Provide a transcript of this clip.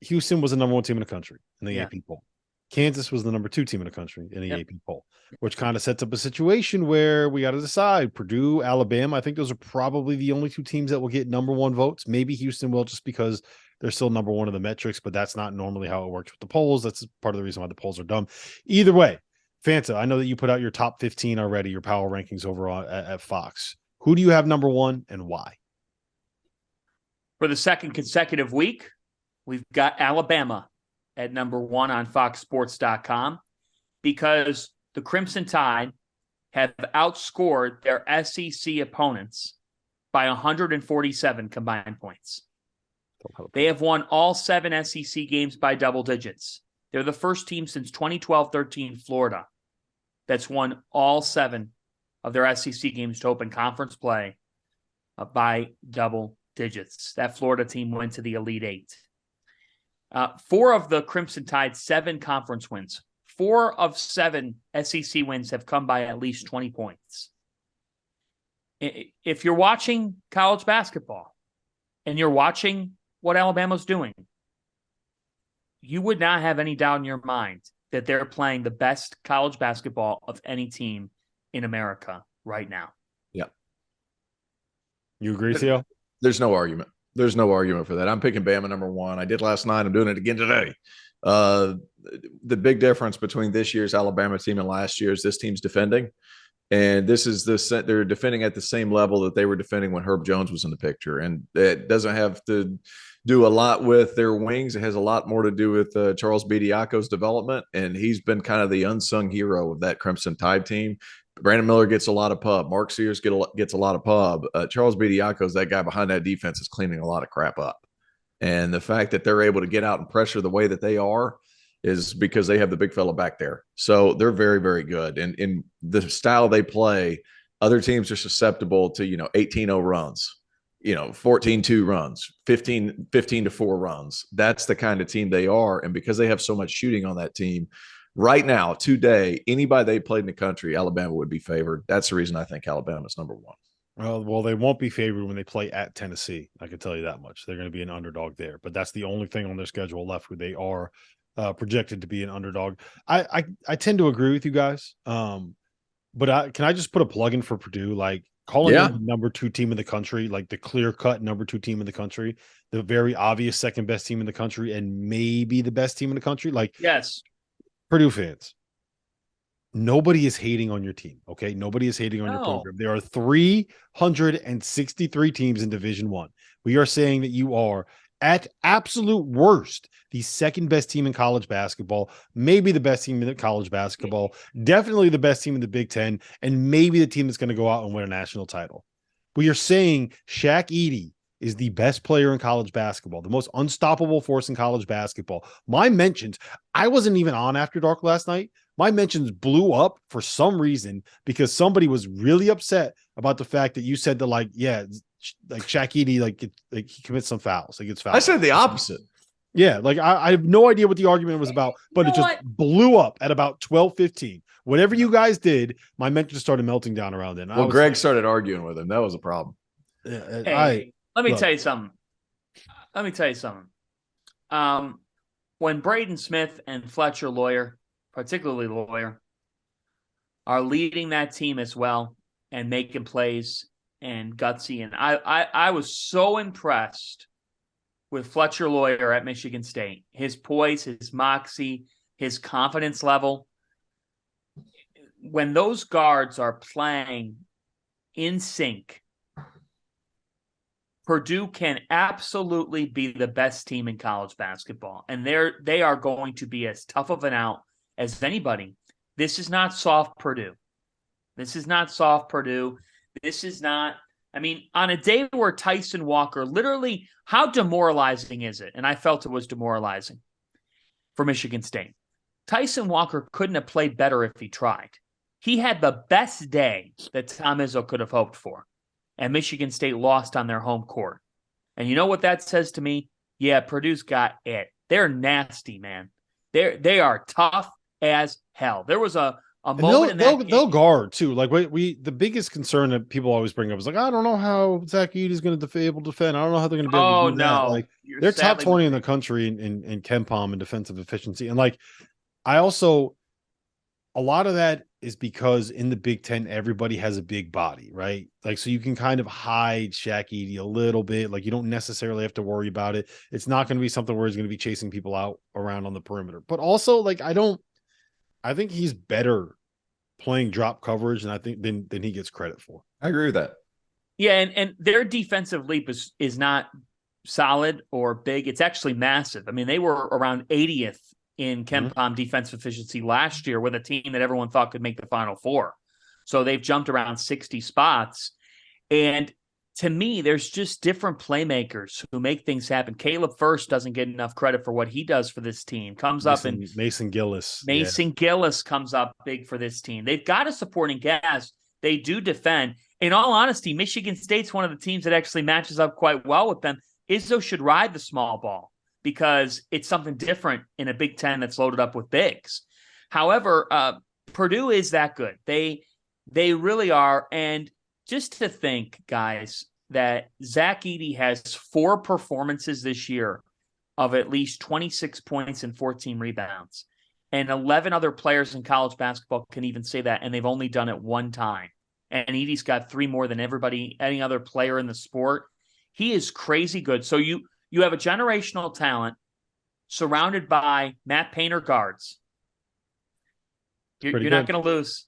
Houston was the number one team in the country in the Yeah. AP poll. Kansas was the number 2 team in the country in the Yep. AP poll, which kind of sets up a situation where we got to decide Purdue, Alabama. I think those are probably the only 2 teams that will get number 1 votes. Maybe Houston will, just because they're still number 1 in the metrics, but that's not normally how it works with the polls. That's part of the reason why the polls are dumb. Either way, Fanta, I know that you put out your top 15 already, your power rankings overall at Fox. Who do you have number 1 and why? For the second consecutive week, we've got Alabama at number 1 on foxsports.com because the Crimson Tide have outscored their SEC opponents by 147 combined points. They have won all 7 SEC games by double digits. They're the first team since 2012-13 Florida that's won all 7 of their SEC games to open conference play by double digits. That Florida team went to the Elite 8. 4 of the Crimson Tide's 7 conference wins, 4 of 7 SEC wins have come by at least 20 points. If you're watching college basketball and you're watching what Alabama's doing, you would not have any doubt in your mind that they're playing the best college basketball of any team in America right now. Yeah. You agree, Theo? There's no argument. There's no argument for that. I'm picking Bama number 1. I did last night. I'm doing it again today. The big difference between this year's Alabama team and last year's, this team's defending. And this is they're defending at the same level that they were defending when Herb Jones was in the picture. And it doesn't have to do a lot with their wings. It has a lot more to do with Charles Bediako's development. And he's been kind of the unsung hero of that Crimson Tide team. Brandon Miller gets a lot of pub. Mark Sears gets a lot of pub. Charles Bediako is that guy behind that defense is cleaning a lot of crap up. And the fact that they're able to get out and pressure the way that they are is because they have the big fella back there. So they're very, very good. And in the style they play, other teams are susceptible to, 18-0 runs, 14-2 runs, 15-4 runs. That's the kind of team they are. And because they have so much shooting on that team, right now, today, anybody they played in the country, Alabama would be favored. That's the reason I think Alabama's number 1. Well, they won't be favored when they play at Tennessee. I can tell you that much. They're going to be an underdog there, but that's the only thing on their schedule left where they are projected to be an underdog. I tend to agree with you guys, but can I just put a plug in for Purdue? Like calling them the number 2 team in the country, like the clear-cut number 2 team in the country, the very obvious second best team in the country, and maybe the best team in the country. Like, yes, Purdue fans, nobody is hating on your team, okay? Nobody is hating on your program. There are 363 teams in Division I. We are saying that you are, at absolute worst, the second best team in college basketball, maybe the best team in college basketball, definitely the best team in the Big Ten, and maybe the team that's going to go out and win a national title. We are saying Shaq Edey is the best player in college basketball, the most unstoppable force in college basketball. My mentions, I wasn't even on After Dark last night. My mentions blew up for some reason because somebody was really upset about the fact that you said that, like Shaq Edey, like he commits some fouls. He gets fouled. I said the opposite. Yeah, like I have no idea what the argument was about, but it just blew up at about 12:15. Whatever you guys did, my mentions started melting down around then. Well, Greg started arguing with him. That was a problem. Let me tell you something. When Braden Smith and Fletcher Lawyer, particularly Lawyer, are leading that team as well and making plays and gutsy, and I was so impressed with Fletcher Lawyer at Michigan State. His poise, his moxie, his confidence level. When those guards are playing in sync, Purdue can absolutely be the best team in college basketball. And they are going to be as tough of an out as anybody. This is not soft Purdue. This is not, on a day where Tyson Walker, literally, how demoralizing is it? And I felt it was demoralizing for Michigan State. Tyson Walker couldn't have played better if he tried. He had the best day that Tom Izzo could have hoped for. And Michigan State lost on their home court. And you know what that says to me? Yeah, Purdue's got it. They're nasty, man. They are tough as hell. There was a A And moment in that they'll game. guard too. Like the biggest concern that people always bring up is like, I don't know how Zach Edey's going to be able to defend. I don't know how they're going to be able Oh to do that. no, Like you're they're top sadly 20 in the mistaken. country in KenPom and defensive efficiency. And like I also a lot of that is because in the Big Ten, everybody has a big body, right? Like, so you can kind of hide Shaq Edey a little bit. Like, you don't necessarily have to worry about it. It's not going to be something where he's going to be chasing people out around on the perimeter. But also, like, I think he's better playing drop coverage, and I think than he gets credit for. I agree with that. Yeah, and their defensive leap is not solid or big. It's actually massive. I mean, they were around 80th in KenPom defensive efficiency last year with a team that everyone thought could make the Final Four. So they've jumped around 60 spots. And to me, there's just different playmakers who make things happen. Caleb First doesn't get enough credit for what he does for this team. Mason Gillis. Mason Gillis comes up big for this team. They've got a supporting cast. They do defend. In all honesty, Michigan State's one of the teams that actually matches up quite well with them. Izzo should ride the small ball because it's something different in a Big Ten that's loaded up with bigs. However, Purdue is that good. They really are. And just to think, guys, that Zach Edey has 4 performances this year of at least 26 points and 14 rebounds. And 11 other players in college basketball can even say that, and they've only done it one time. And Edey's got 3 more than any other player in the sport. He is crazy good. So you have a generational talent surrounded by Matt Painter guards. You're not going to lose.